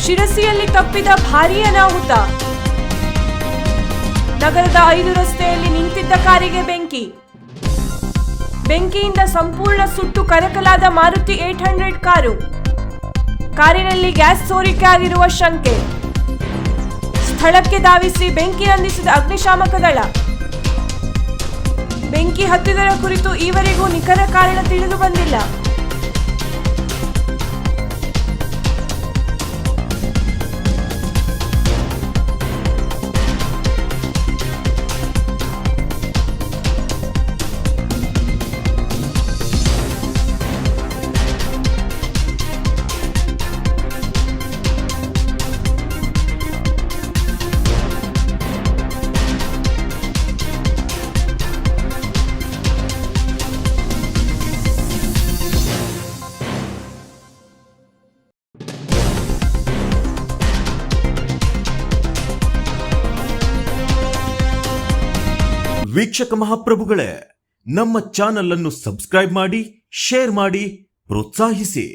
ಶಿರಸಿಯಲ್ಲಿ ತಪ್ಪಿದ ಭಾರೀ ಅನಾಹುತ. ನಗರದ 5 ರಸ್ತೆಯಲ್ಲಿ ನಿಂತಿದ್ದ ಕಾರಿಗೆ ಬೆಂಕಿಯಿಂದ ಸಂಪೂರ್ಣ ಸುಟ್ಟು ಕರಕಲಾದ ಮಾರುತಿ 800 ಕಾರು. ಕಾರಿನಲ್ಲಿ ಗ್ಯಾಸ್ ಸೋರಿಕೆ ಆಗಿರುವ ಶಂಕೆ. ಸ್ಥಳಕ್ಕೆ ಧಾವಿಸಿ ಬೆಂಕಿ ನಂದಿಸಿದ ಅಗ್ನಿಶಾಮಕ ದಳ. ಬೆಂಕಿ ಹತ್ತಿದರ ಕುರಿತು ಈವರೆಗೂ ನಿಖರ ಕಾರಣ ತಿಳಿದು ಬಂದಿಲ್ಲ. ವೀಕ್ಷಕ ಮಹಾಪ್ರಭುಗಳೇ, ನಮ್ಮ ಚಾನಲ್ ಅನ್ನು ಸಬ್ಸ್ಕ್ರೈಬ್ ಮಾಡಿ, ಶೇರ್ ಮಾಡಿ, ಪ್ರೋತ್ಸಾಹಿಸಿ.